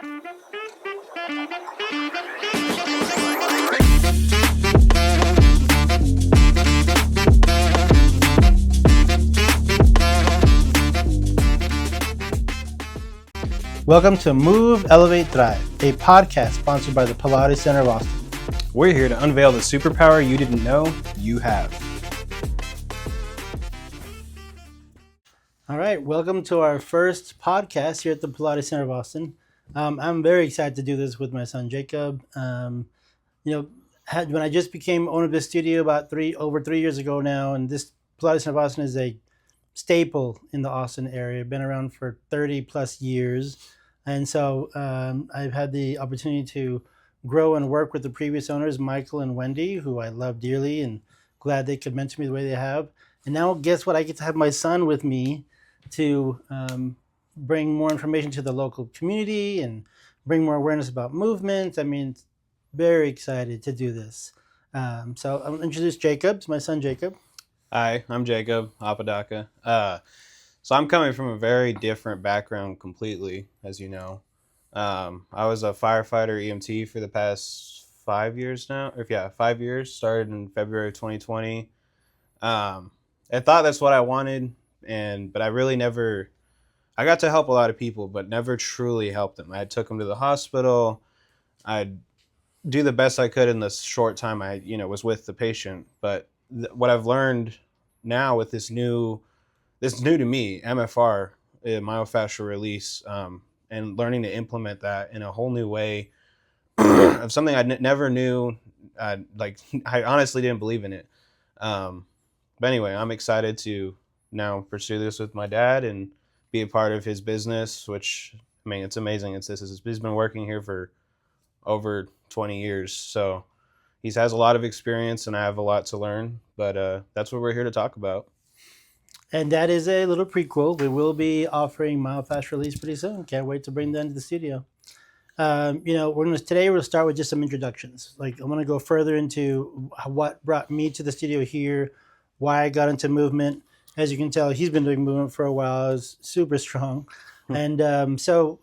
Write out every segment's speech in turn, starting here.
Welcome to Move, Elevate, Thrive, a podcast sponsored by the Pilates Center of Austin. We're here to unveil the superpower you didn't know you have. All right, welcome to our first podcast here at the Pilates Center of Austin. I'm very excited to do this with my son Jacob. When I just became owner of this studio about over 3 years ago now, and this Pilates Center of Austin is a staple in the Austin area. Been around for 30 plus years. And so I've had the opportunity to grow and work with the previous owners, Michael and Wendy, who I love dearly and glad they could mentor me the way they have. And now guess what? I get to have my son with me to bring more information to the local community and bring more awareness about movement. I mean, very excited to do this. So I'll introduce Jacob. It's my son, Jacob. Hi, I'm Jacob Apodaca. So I'm coming from a very different background completely, as you know. I was a firefighter EMT for the past 5 years now. 5 years. Started in February of 2020. I thought that's what I wanted, but I really never. I got to help a lot of people, but never truly helped them. I took them to the hospital. I'd do the best I could in the short time I was with the patient. But what I've learned now with this new to me, MFR, myofascial release, and learning to implement that in a whole new way of something I never knew. I honestly didn't believe in it. But anyway, I'm excited to now pursue this with my dad and be a part of his business, which, I mean, it's amazing. He's been working here for over 20 years. So he has a lot of experience and I have a lot to learn, but that's what we're here to talk about. And that is a little prequel. We will be offering myofascial release pretty soon. Can't wait to bring that into the studio. Today we'll start with just some introductions. I'm going to go further into what brought me to the studio here, why I got into movement. As you can tell, he's been doing movement for a while. He's super strong. And so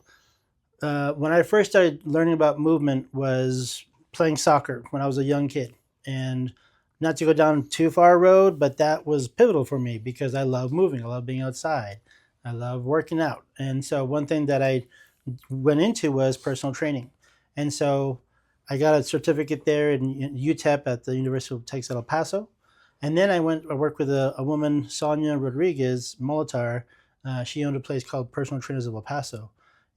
when I first started learning about movement was playing soccer when I was a young kid. And not to go down too far a road, but that was pivotal for me because I love moving. I love being outside. I love working out. And so one thing that I went into was personal training. And so I got a certificate there in UTEP at the University of Texas at El Paso. And then I worked with a woman, Sonia Rodriguez Molitar. She owned a place called Personal Trainers of El Paso.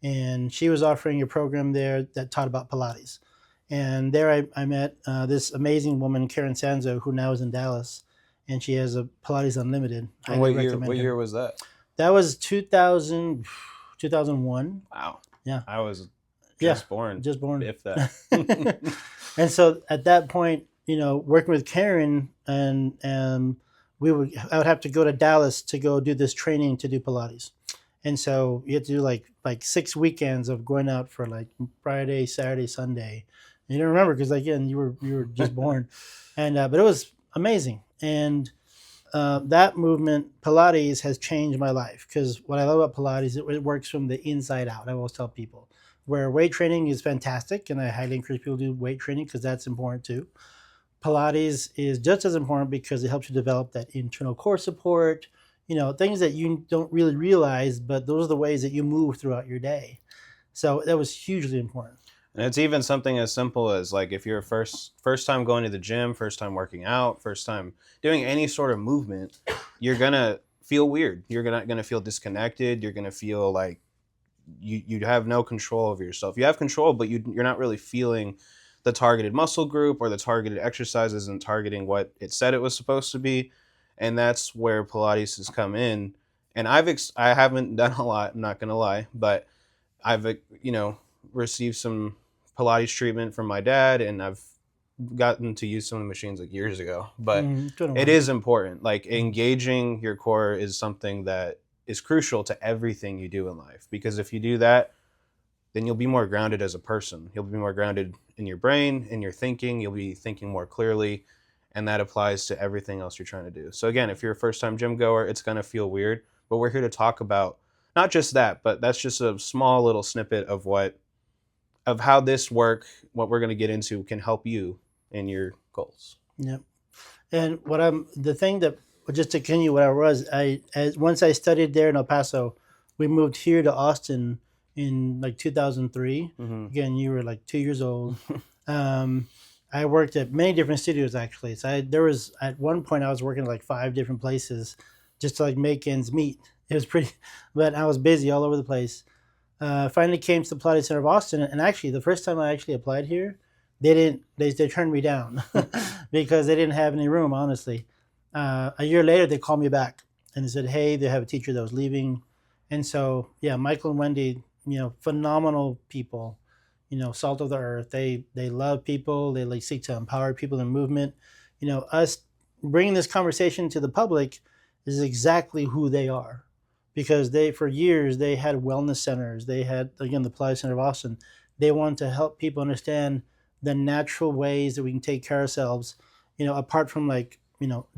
And she was offering a program there that taught about Pilates. And there I met this amazing woman, Karen Sanzo, who now is in Dallas. And she has a Pilates Unlimited. And what year was that? That was 2001. Wow. Yeah. I was born. Just born. If that. And so at that point, working with Karen and I would have to go to Dallas to go do this training to do Pilates. And so you had to do like 6 weekends of going out for like Friday, Saturday, Sunday. And you don't remember because again you were just born, but it was amazing. And that movement, Pilates, has changed my life because what I love about Pilates, it works from the inside out. I always tell people where weight training is fantastic, and I highly encourage people to do weight training because that's important too. Pilates is just as important because it helps you develop that internal core support. Things that you don't really realize, but those are the ways that you move throughout your day. So that was hugely important. And it's even something as simple as like if you're first time going to the gym, first time working out, first time doing any sort of movement, you're gonna feel weird. You're gonna feel disconnected. You're gonna feel like you have no control over yourself. You have control, but you're not really feeling the targeted muscle group or the targeted exercises and targeting what it said it was supposed to be. And that's where Pilates has come in. And I haven't done a lot, I'm not gonna lie, but I've received some Pilates treatment from my dad, and I've gotten to use some of the machines like years ago. But it is important. Like engaging your core is something that is crucial to everything you do in life. Because if you do that, then you'll be more grounded as a person. You'll be more grounded in your brain, in your thinking. You'll be thinking more clearly. And that applies to everything else you're trying to do. So again, if you're a first-time gym goer, it's going to feel weird. But we're here to talk about not just that, but that's just a small little snippet of what of how this work, what we're going to get into, can help you in your goals. Yep. And the thing that, just to continue what I was, once I studied there in El Paso, we moved here to Austin in like 2003. Mm-hmm. Again, you were like 2 years old. I worked at many different studios actually. So there was at one point I was working at like 5 different places just to like make ends meet. It was pretty, but I was busy all over the place. Finally came to the Pilates Center of Austin, and actually the first time I actually applied here, they turned me down because they didn't have any room. Honestly, a year later they called me back and they said, "Hey, they have a teacher that was leaving," and so yeah, Michael and Wendy, phenomenal people, salt of the earth. They love people. They like seek to empower people in movement. Us bringing this conversation to the public is exactly who they are, because for years they had wellness centers. They had, again, the Pilates Center of Austin. They wanted to help people understand the natural ways that we can take care of ourselves, apart from like,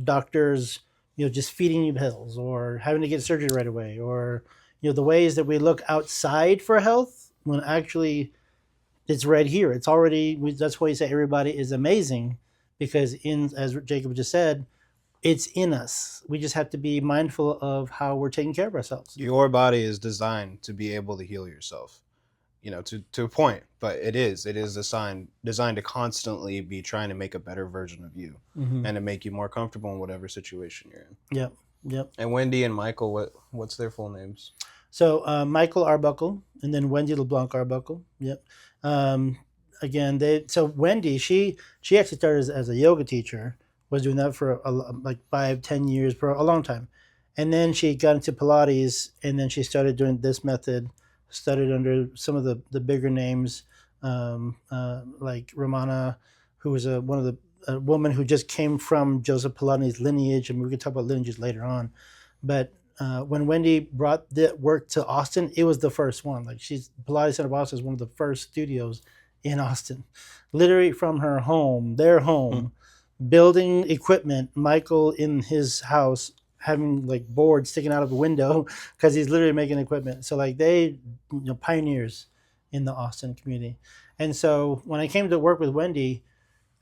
doctors, just feeding you pills or having to get surgery right away, or, the ways that we look outside for health when actually it's right here. It's already, that's why you say everybody is amazing, because as Jacob just said, it's in us. We just have to be mindful of how we're taking care of ourselves. Your body is designed to be able to heal yourself, to a point, but it is designed to constantly be trying to make a better version of you, Mm-hmm. and to make you more comfortable in whatever situation you're in. Yep. And Wendy and Michael, what's their full names? So Michael Arbuckle and then Wendy LeBlanc Arbuckle. Yep. Again, so Wendy, she actually started as a yoga teacher, was doing that for like 5-10 years, for a long time, and then she got into Pilates, and then she started doing this method, studied under some of the bigger names, like Ramana, who was a woman who just came from Joseph Pilates' lineage, and we can talk about lineages later on. But when Wendy brought the work to Austin, it was the first one. Like, Pilates Center of Austin is one of the first studios in Austin, literally from their home, building equipment. Michael in his house having like boards sticking out of a window because he's literally making equipment. So like they, pioneers in the Austin community. And so when I came to work with Wendy,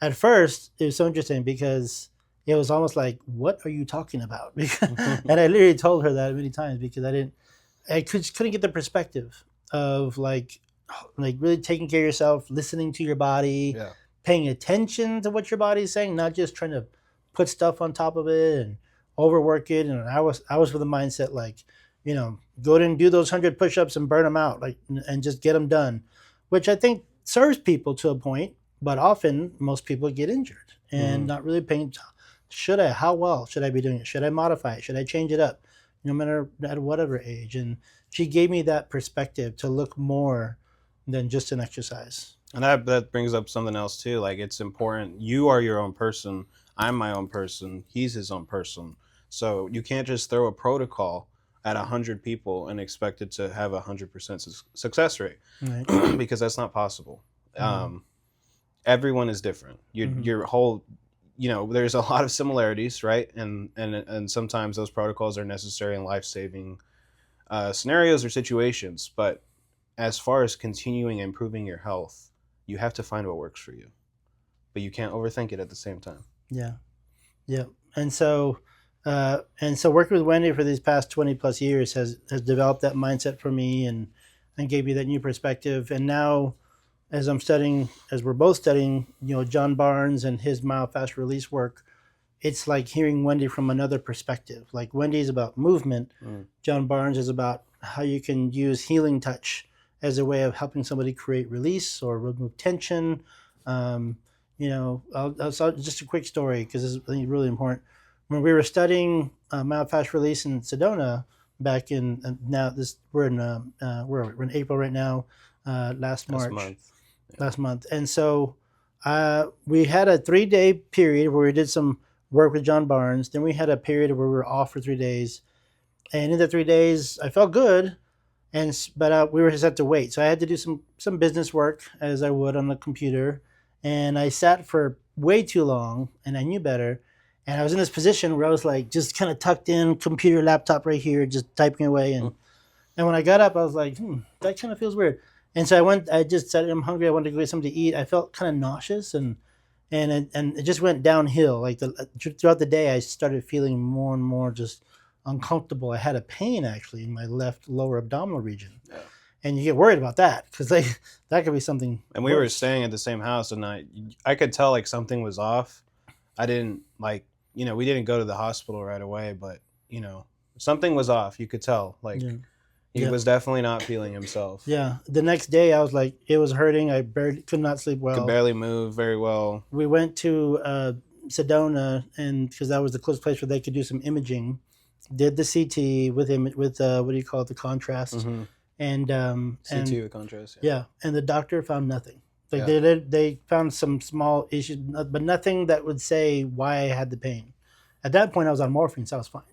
at first it was so interesting because it was almost like, what are you talking about? And I literally told her that many times because I couldn't get the perspective of like really taking care of yourself, listening to your body, Yeah. paying attention to what your body is saying, not just trying to put stuff on top of it and overwork it. And I was with the mindset like, go in and do those 100 push-ups and burn them out, like, and just get them done, which I think serves people to a point, but often most people get injured and not really paying. How well should I be doing it? Should I modify it? Should I change it up? No matter at whatever age. And she gave me that perspective to look more than just an exercise. And that brings up something else too. Like, it's important. You are your own person. I'm my own person. He's his own person. So you can't just throw a protocol at 100 people and expect it to have 100% success rate, Right. because that's not possible. Everyone is different. Your whole, there's a lot of similarities, right? And sometimes those protocols are necessary in life-saving scenarios or situations. But as far as continuing improving your health, you have to find what works for you, but you can't overthink it at the same time. Yeah. And so working with Wendy for these past 20 plus years has developed that mindset for me and gave me that new perspective. And now, as we're both studying, John Barnes and his myofascial release work, it's like hearing Wendy from another perspective. Like, Wendy is about movement. John Barnes is about how you can use healing touch as a way of helping somebody create release or remove tension. Just a quick story, because this is, I think, really important. When we were studying myofascial release in Sedona back in, we're in April right now, last month. And so we had a 3-day period where we did some work with John Barnes. Then we had a period where we were off for 3 days. And in the 3 days, I felt good, but we were just had to wait. So I had to do some business work, as I would on the computer. And I sat for way too long, and I knew better. And I was in this position where I was like just kind of tucked in, computer, laptop right here, just typing away. And when I got up, I was like, that kind of feels weird. And so I just said, I'm hungry. I wanted to go get something to eat. I felt kind of nauseous and it just went downhill. Like throughout the day, I started feeling more and more just uncomfortable. I had a pain actually in my left lower abdominal region. Yeah. And you get worried about that because like that could be something. And we were staying at the same house, and I could tell like something was off. I didn't like, we didn't go to the hospital right away, but something was off. You could tell, like he was definitely not feeling himself. Yeah. The next day, I was like, it was hurting. I could not sleep well. Could barely move very well. We went to Sedona, and because that was the closest place where they could do some imaging. Did the CT with what do you call it, the contrast, Mm-hmm. and CT with contrast. Yeah, and the doctor found nothing. Like they found some small issues, but nothing that would say why I had the pain. At that point, I was on morphine, so I was fine.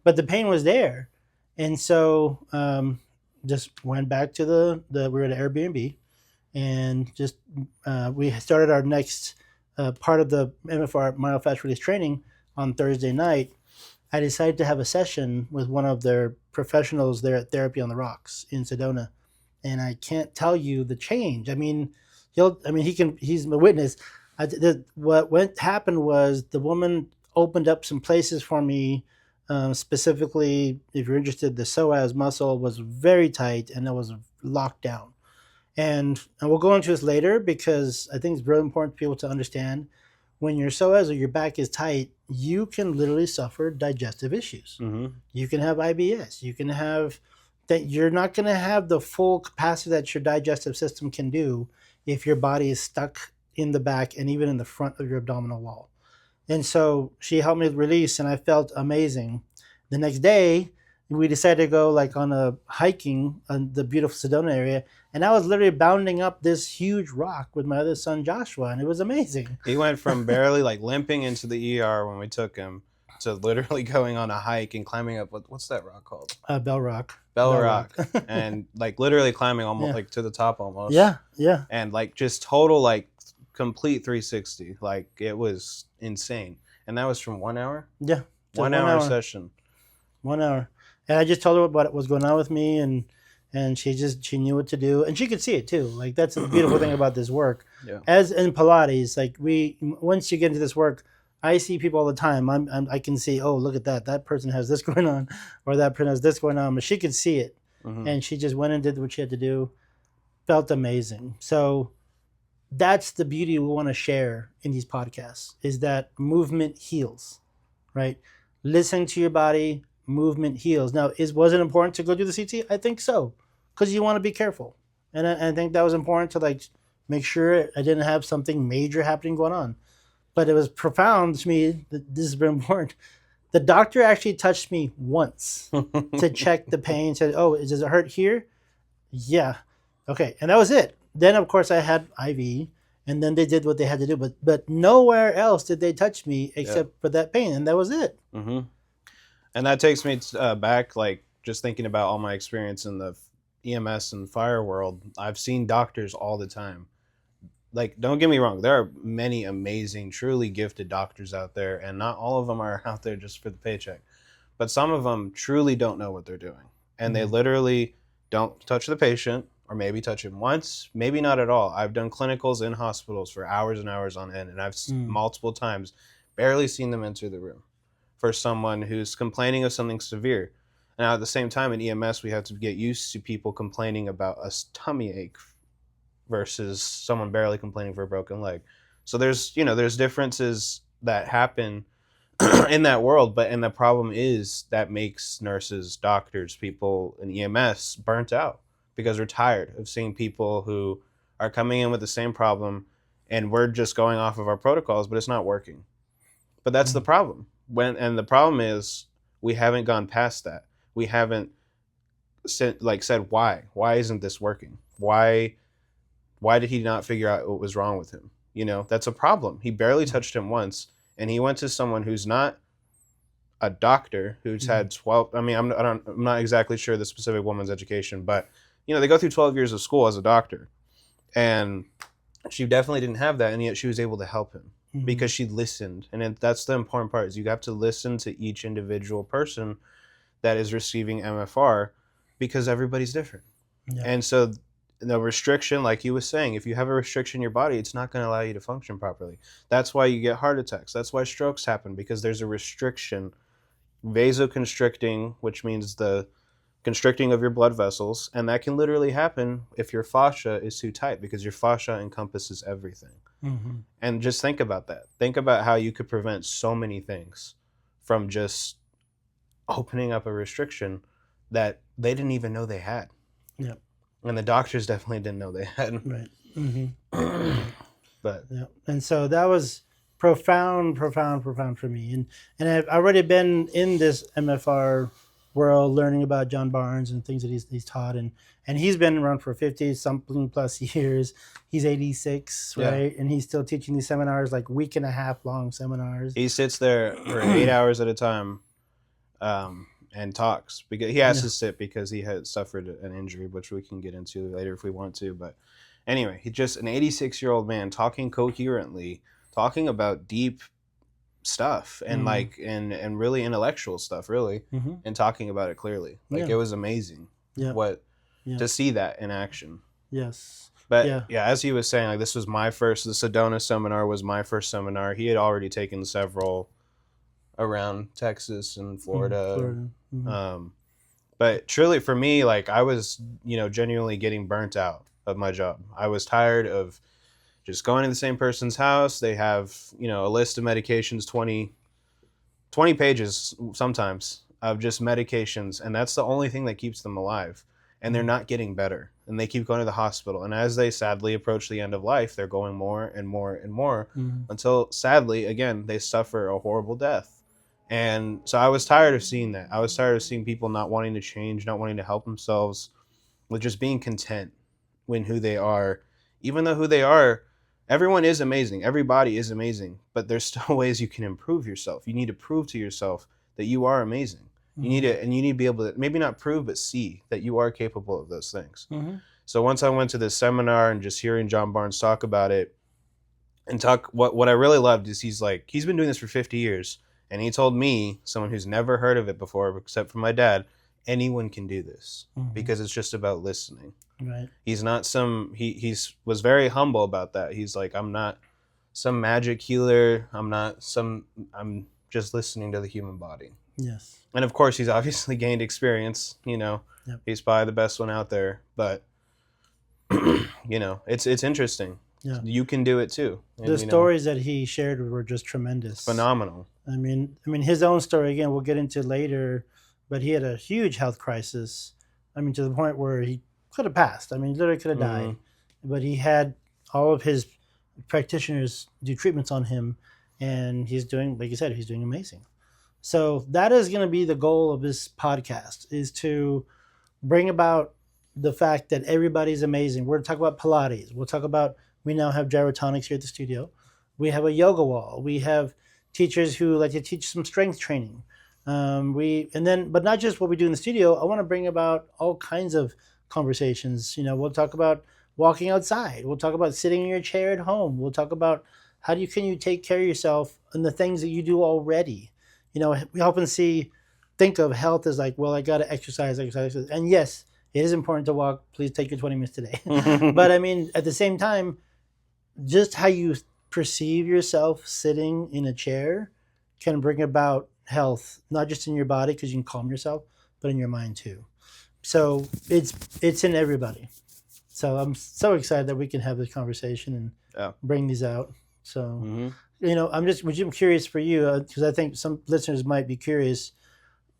but the pain was there, and so just went back to the we were at Airbnb, and just we started our next part of the MFR myofascial release training on Thursday night. I decided to have a session with one of their professionals there at Therapy on the Rocks in Sedona, and I can't tell you the change. I mean, he's a witness. What happened was the woman opened up some places for me. Specifically, if you're interested, the psoas muscle was very tight and it was locked down. And we'll go into this later because I think it's really important for people to understand when your psoas or your back is tight, you can literally suffer digestive issues. Mm-hmm. You can have IBS. You can have that. You're not going to have the full capacity that your digestive system can do if your body is stuck in the back and even in the front of your abdominal wall. And so she helped me with release, and I felt amazing. The next day, we decided to go like on a hiking on the beautiful Sedona area, and I was literally bounding up this huge rock with my other son Joshua, and it was amazing. He went from barely like limping into the ER when we took him to literally going on a hike and climbing up. What's that rock called? Bell Rock. Bell Rock. And like literally climbing almost like to the top almost. Yeah, yeah. And like just total like complete 360. Like it was insane. And that was from 1 hour? Yeah. 1 hour session. 1 hour. And I just told her what was going on with me, and she knew what to do, and she could see it too. Like that's the beautiful thing about this work. Yeah. As in Pilates, like once you get into this work, I see people all the time. I can see, oh, look at that person has this going on, or that person has this going on. But she could see it, and she just went and did what she had to do. Felt amazing. So that's the beauty we want to share in these podcasts: is that movement heals, right? Listen to your body. Movement heals. Now, was it important to go do the CT? I think so, because you want to be careful, and I think that was important to like make sure I didn't have something major happening going on. But it was profound to me that this is very important. The doctor actually touched me once to check the pain. Said, "Oh, does it hurt here?" Yeah, okay, and that was it. Then of course I had IV, and then they did what they had to do. But nowhere else did they touch me except for that pain, and that was it. Mm-hmm. And that takes me back, like, just thinking about all my experience in the EMS and fire world. I've seen doctors all the time. Like, don't get me wrong. There are many amazing, truly gifted doctors out there, and not all of them are out there just for the paycheck. But some of them truly don't know what they're doing. And they literally don't touch the patient, or maybe touch him once, maybe not at all. I've done clinicals in hospitals for hours and hours on end, and I've multiple times barely seen them enter the room for someone who's complaining of something severe. Now, at the same time, in EMS, we have to get used to people complaining about a tummy ache versus someone barely complaining for a broken leg. So there's differences that happen in that world, and the problem is that makes nurses, doctors, people in EMS burnt out because we're tired of seeing people who are coming in with the same problem, and we're just going off of our protocols, but it's not working. But that's the problem. And the problem is we haven't gone past that. We haven't said why isn't this working? Why did he not figure out what was wrong with him? That's a problem. He barely touched him once, and he went to someone who's not a doctor, who's had 12. I mean, I'm not exactly sure the specific woman's education, but they go through 12 years of school as a doctor, and she definitely didn't have that, and yet she was able to help him. Because she listened. And that's the important part, is you have to listen to each individual person that is receiving MFR, because everybody's different. Yeah. And so the restriction, like he was saying, if you have a restriction in your body, it's not going to allow you to function properly. That's why you get heart attacks. That's why strokes happen, because there's a restriction, vasoconstricting, which means the constricting of your blood vessels, and that can literally happen if your fascia is too tight, because your fascia encompasses everything. Mm-hmm. And just think about that. Think about how you could prevent so many things from just opening up a restriction that they didn't even know they had. Yep. And the doctors definitely didn't know they had. Right. Mm-hmm. But Yeah. And so that was profound for me. And I've already been in this MFR world learning about John Barnes and things that he's taught, and he's been around for 50 something plus years. He's 86, Yeah. right? And he's still teaching these seminars, like week and a half long seminars. he sits there for 8 hours at a time, and talks, because he has to sit because he had suffered an injury, which we can get into later if we want to. But anyway, he's just an 86-year-old man talking coherently, talking about deep stuff and and really intellectual stuff, really, and talking about it clearly. Like, it was amazing to see that in action. Yes. But yeah, as he was saying, like, the Sedona seminar was my first seminar. He had already taken several around Texas and Florida. But truly, for me, like, I was, genuinely getting burnt out of my job. I was tired of just going to the same person's house. They have, a list of medications, 20 pages sometimes, of just medications. And that's the only thing that keeps them alive. And they're not getting better. And they keep going to the hospital. And as they sadly approach the end of life, they're going more and more and more until, sadly, again, they suffer a horrible death. And so I was tired of seeing that. I was tired of seeing people not wanting to change, not wanting to help themselves, with just being content with who they are. Even though who they are, everyone is amazing. Everybody is amazing. But there's still ways you can improve yourself. You need to prove to yourself that you are amazing. You need to be able to, maybe not prove, but see that you are capable of those things. So once I went to this seminar and just hearing John Barnes talk about it, and what I really loved is he's been doing this for 50 years. And he told me, someone who's never heard of it before, except for my dad, anyone can do this because it's just about listening. Right. He's not was very humble about that. He's like, I'm not some magic healer. I'm just listening to the human body. Yes. And of course, he's obviously gained experience. He's probably the best one out there. But it's interesting. Yeah. You can do it too. And, the stories that he shared were just tremendous. Phenomenal. I mean, his own story, again, we'll get into later, but he had a huge health crisis. I mean, to the point where he could have passed. I mean, literally could have died. But he had all of his practitioners do treatments on him, and he's doing, like you said, he's doing amazing. So that is going to be the goal of this podcast, is to bring about the fact that everybody's amazing. We're going to talk about Pilates. We'll talk about, we now have gyrotonics here at the studio. We have a yoga wall. We have teachers who like to teach some strength training. But not just what we do in the studio. I want to bring about all kinds of conversations. We'll talk about walking outside. We'll talk about sitting in your chair at home. We'll talk about can you take care of yourself and the things that you do already. We often think of health as like, well, I got to exercise. And yes, it is important to walk. Please take your 20 minutes today. But I mean, at the same time, just how you perceive yourself sitting in a chair can bring about health, not just in your body because you can calm yourself, but in your mind too. So it's in everybody. So I'm so excited that we can have this conversation and bring these out. So, I'm curious for you, because I think some listeners might be curious.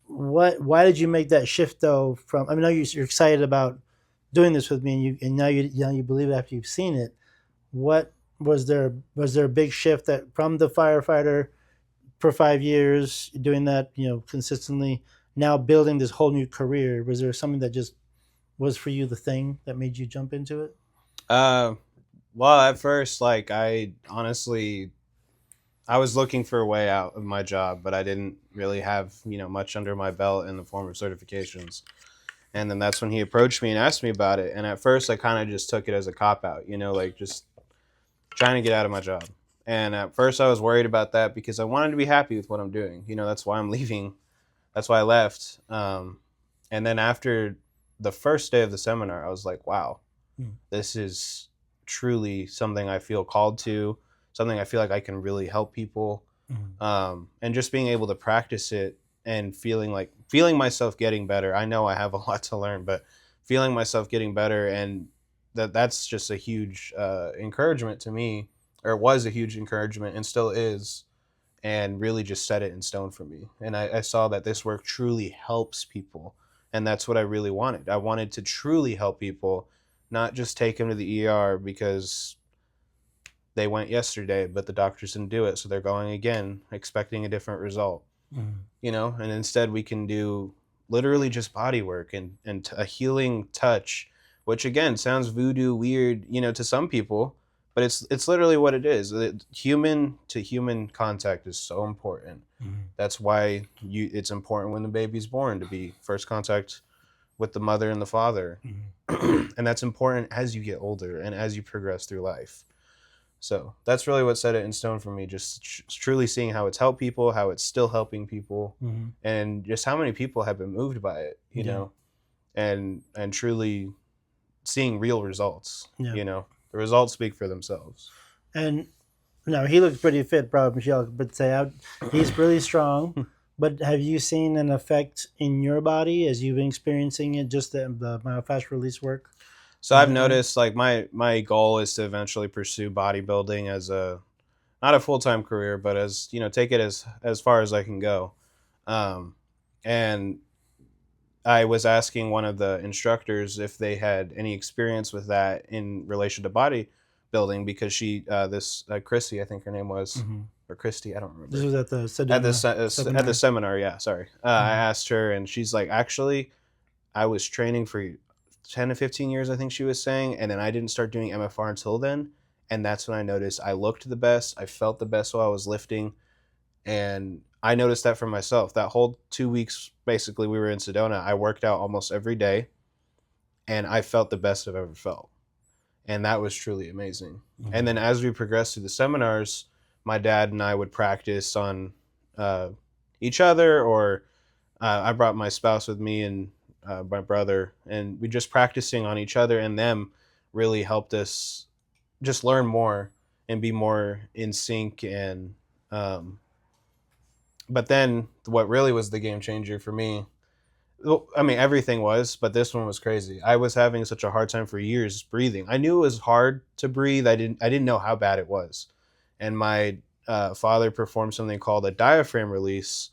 Why did you make that shift though? I know you're excited about doing this with me, and now you believe it after you've seen it. What was there a big shift that from the firefighter for 5 years doing that, consistently, now building this whole new career? Was there something that just was for you the thing that made you jump into it? Well, at first, I honestly, I was looking for a way out of my job, but I didn't really have, much under my belt in the form of certifications. And then that's when he approached me and asked me about it. And at first I kind of just took it as a cop-out, just trying to get out of my job. And at first I was worried about that because I wanted to be happy with what I'm doing. That's why I'm leaving. That's why I left. And then after the first day of the seminar, I was like, wow, This is truly something I feel called to, something I feel like I can really help people. And just being able to practice it and feeling myself getting better. I know I have a lot to learn, but feeling myself getting better, and that's just a huge encouragement to me, or it was a huge encouragement and still is, and really just set it in stone for me. And I saw that this work truly helps people, and that's what I really wanted. I wanted to truly help people, not just take them to the ER because they went yesterday, but the doctors didn't do it, so they're going again, expecting a different result. And instead we can do literally just body work and a healing touch, which again sounds voodoo weird, to some people, but it's literally what it is. Human to human contact is so important. That's why it's important when the baby's born to be first contact with the mother and the father. And that's important as you get older and as you progress through life. So that's really what set it in stone for me. Just truly seeing how it's helped people, how it's still helping people, and just how many people have been moved by it, and truly seeing real results. The results speak for themselves. And he looks pretty fit, probably, Michelle, but he's really strong. But have you seen an effect in your body as you've been experiencing it, just the myofascial release work? So I've noticed, like, my goal is to eventually pursue bodybuilding as not a full-time career, but as take it as far as I can go. And I was asking one of the instructors if they had any experience with that in relation to bodybuilding, because she this Chrissy, I think her name was, or Christy, I don't remember. This was at the seminar. At the seminar, yeah. Sorry, I asked her, and she's like, actually, I was training for 10 to 15 years, I think she was saying, and then I didn't start doing MFR until then, and that's when I noticed I looked the best, I felt the best while I was lifting, and I noticed that for myself. That whole 2 weeks, basically, we were in Sedona, I worked out almost every day, and I felt the best I've ever felt, and that was truly amazing. And then as we progressed through the seminars, my dad and I would practice on each other, or I brought my spouse with me, and my brother, and we just practicing on each other and them really helped us just learn more and be more in sync. And but then what really was the game changer for me, I mean, everything was, but this one was crazy. I was having such a hard time for years breathing. I knew it was hard to breathe. I didn't know how bad it was. And my father performed something called a diaphragm release,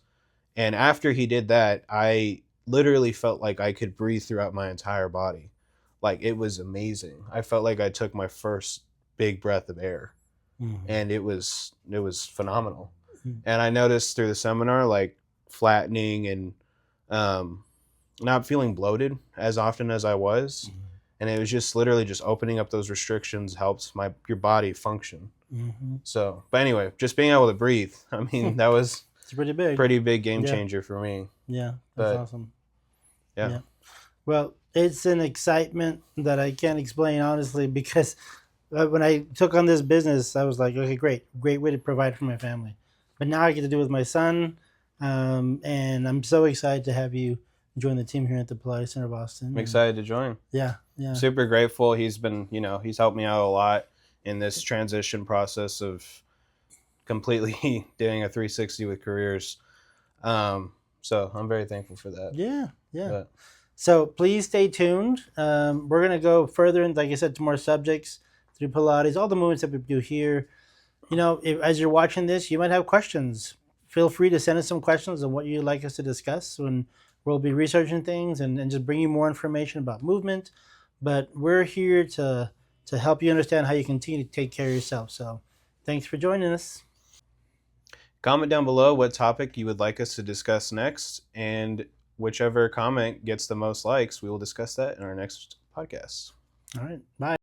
and after he did that, I literally felt like I could breathe throughout my entire body. Like, it was amazing. I felt like I took my first big breath of air, and it was phenomenal. And I noticed through the seminar, like, flattening and not feeling bloated as often as I was. And it was just literally just opening up those restrictions helps your body function. So, but anyway, just being able to breathe, I mean, that was it's pretty big game changer for me. Yeah, that's awesome. Yeah. Well, it's an excitement that I can't explain, honestly, because when I took on this business, I was like, okay, great way to provide for my family. But now I get to do it with my son, and I'm so excited to have you join the team here at the Pilates Center of Austin. I'm excited to join. Yeah. Super grateful. He's been, he's helped me out a lot in this transition process of completely doing a 360 with careers. So I'm very thankful for that. Yeah. But. So please stay tuned. We're going to go further, like I said, to more subjects through Pilates, all the movements that we do here. As you're watching this, you might have questions. Feel free to send us some questions on what you'd like us to discuss, when we'll be researching things and just bring you more information about movement. But we're here to help you understand how you continue to take care of yourself. So thanks for joining us. Comment down below what topic you would like us to discuss next, and whichever comment gets the most likes, we will discuss that in our next podcast. All right. Bye.